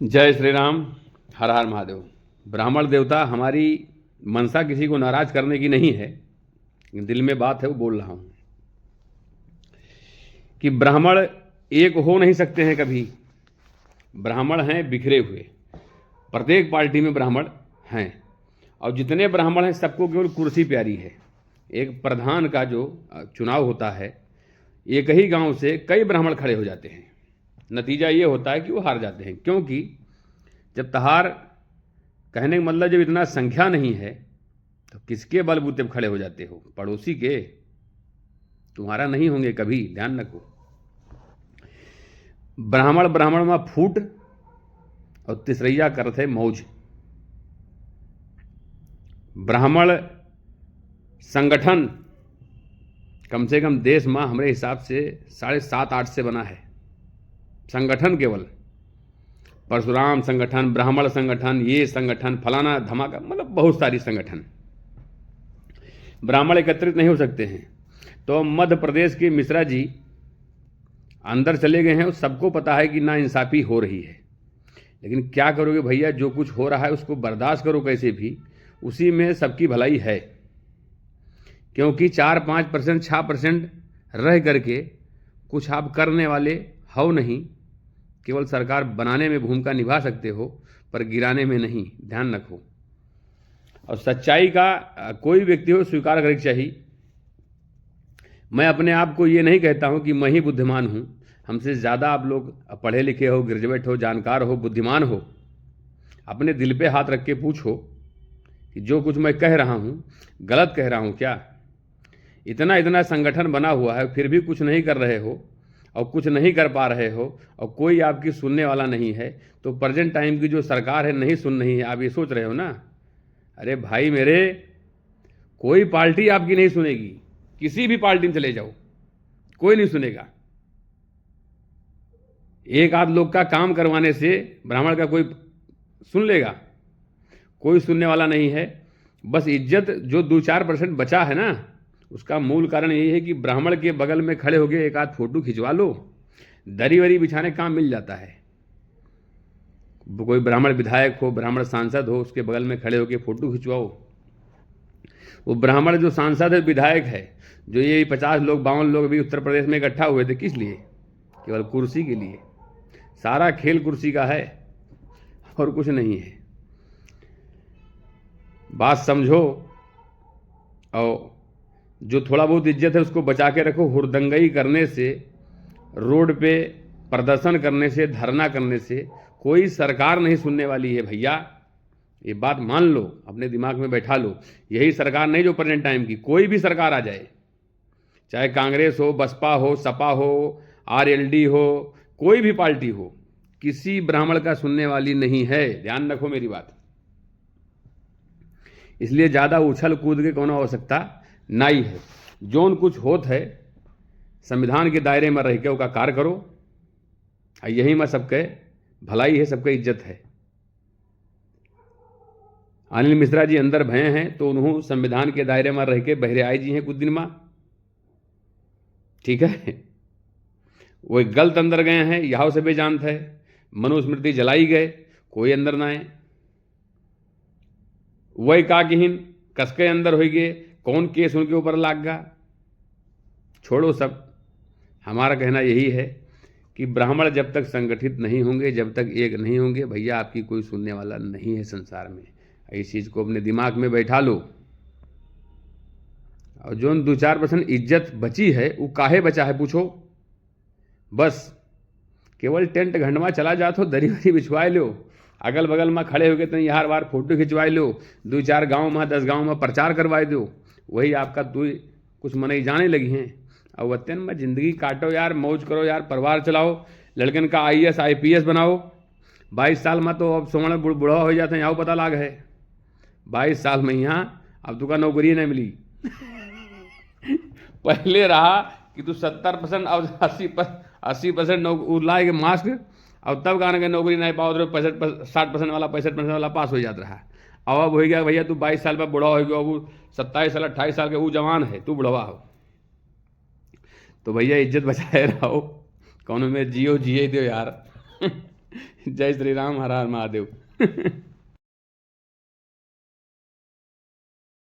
जय श्री राम। हर हर महादेव। ब्राह्मण देवता, हमारी मनसा किसी को नाराज करने की नहीं है, दिल में बात है वो बोल रहा हूँ कि ब्राह्मण एक हो नहीं सकते हैं कभी। ब्राह्मण हैं बिखरे हुए, प्रत्येक पार्टी में ब्राह्मण हैं, और जितने ब्राह्मण हैं सबको केवल कुर्सी प्यारी है। एक प्रधान का जो चुनाव होता है, एक ही गांव से कई ब्राह्मण खड़े हो जाते हैं, नतीजा ये होता है कि वो हार जाते हैं। क्योंकि जब तहार, कहने का मतलब जब इतना संख्या नहीं है तो किसके बलबूते पर खड़े हो जाते हो? पड़ोसी के, तुम्हारा नहीं होंगे कभी, ध्यान रखो। ब्राह्मण ब्राह्मण में फूट और तिसरैया करत है मौज। ब्राह्मण संगठन कम से कम देश में हमारे हिसाब से 7.5-8 से बना है संगठन। केवल परशुराम संगठन, ब्राह्मण संगठन, ये संगठन, फलाना धमाका, मतलब बहुत सारी संगठन। ब्राह्मण एकत्रित नहीं हो सकते हैं। तो मध्य प्रदेश के मिश्रा जी अंदर चले गए हैं, सबको पता है कि नाइंसाफ़ी हो रही है, लेकिन क्या करोगे भैया? जो कुछ हो रहा है उसको बर्दाश्त करो कैसे भी, उसी में सबकी भलाई है। क्योंकि 4-5%, 6% रह करके कुछ आप करने वाले हो नहीं। केवल सरकार बनाने में भूमिका निभा सकते हो, पर गिराने में नहीं, ध्यान रखो। और सच्चाई का कोई व्यक्ति हो स्वीकार करके चाहिए। मैं अपने आप को ये नहीं कहता हूँ कि मैं ही बुद्धिमान हूँ, हमसे ज़्यादा आप लोग पढ़े लिखे हो, ग्रेजुएट हो, जानकार हो, बुद्धिमान हो। अपने दिल पे हाथ रख के पूछो कि जो कुछ मैं कह रहा हूँ गलत कह रहा हूँ क्या? इतना संगठन बना हुआ है, फिर भी कुछ नहीं कर रहे हो और कुछ नहीं कर पा रहे हो और कोई आपकी सुनने वाला नहीं है, तो प्रेजेंट टाइम की जो सरकार है नहीं सुन रही है। आप ये सोच रहे हो ना? अरे भाई मेरे, कोई पार्टी आपकी नहीं सुनेगी। किसी भी पार्टी में चले जाओ, कोई नहीं सुनेगा। एक आध लोग का काम करवाने से ब्राह्मण का कोई सुन लेगा? कोई सुनने वाला नहीं है। बस इज्जत जो 2-4% बचा है ना, उसका मूल कारण यही है कि ब्राह्मण के बगल में खड़े हो गए, एक आध फोटो खिंचवा लो, दरी वरी बिछाने काम मिल जाता है। कोई ब्राह्मण विधायक हो, ब्राह्मण सांसद हो, उसके बगल में खड़े होकर फोटो खिंचवाओ। वो ब्राह्मण जो सांसद है, विधायक है, जो ये 50 लोग 52 लोग भी उत्तर प्रदेश में इकट्ठा हुए थे, किस लिए? केवल कुर्सी के लिए। सारा खेल कुर्सी का है और कुछ नहीं है। बात समझो, और जो थोड़ा बहुत इज्जत है उसको बचा के रखो। हुरदंगई करने से, रोड पे प्रदर्शन करने से, धरना करने से कोई सरकार नहीं सुनने वाली है भैया। ये बात मान लो, अपने दिमाग में बैठा लो। यही सरकार नहीं जो प्रेजेंट टाइम की, कोई भी सरकार आ जाए, चाहे कांग्रेस हो, बसपा हो, सपा हो, आरएलडी हो, कोई भी पार्टी हो, किसी ब्राह्मण का सुनने वाली नहीं है। ध्यान रखो मेरी बात। इसलिए ज़्यादा उछल कूद के कोनो आवश्यकता नहीं है। जोन कुछ होत है संविधान के दायरे में रह के उसका कार्य करो। यही में सबके भलाई है, सबके इज्जत है। अनिल मिश्रा जी अंदर भय हैं तो उन्होंने संविधान के दायरे में रह के बहरे आए जी हैं कुछ दिन में, ठीक है। वो गलत अंदर गए हैं, यहाँ से भी जानता है। मनुस्मृति जलाई गए, कोई अंदर ना आए। वही काकहीन कसके अंदर हो गए, कौन केस उनके ऊपर लाग गया? छोड़ो सब। हमारा कहना यही है कि ब्राह्मण जब तक संगठित नहीं होंगे, जब तक एक नहीं होंगे, भैया आपकी कोई सुनने वाला नहीं है संसार में। इस चीज़ को अपने दिमाग में बैठा लो। और जो 2-4% इज्जत बची है वो काहे बचा है पूछो? बस केवल टेंट घंटवा चला जा तो दरी वरी बिछवाए लो, अगल बगल में खड़े हो गए तो यार बार फोटो खिंचवाए लो, 2-4 गाँव में 10 गाँव में प्रचार करवाए दो, वही आपका तू कुछ मनई जाने लगी हैं। और वतन में ज़िंदगी काटो यार, मौज करो यार, परिवार चलाओ, लड़कन का IAS IPS बनाओ। 22 साल में तो अब सोमण बुढ़ा हो जाते हैं, यहाँ पता लाग है। 22 साल में यहाँ अब तुका नौकरी नहीं मिली। पहले रहा कि तू 70% अब 80% लाए मास्क, और तब गाने के नौकरी नहीं पाओ तो 60% वाला 65% वाला पास हो जाता रहा। अब हो गया भैया तू 22 साल पर बुढ़ा हो गया, वो 27 साल 28 साल के वो जवान है, तू बुढ़वा हो। तो भैया इज्जत बचाए रहो, कौन में जियो जिए दो यार। जय श्री राम, हर हर महादेव।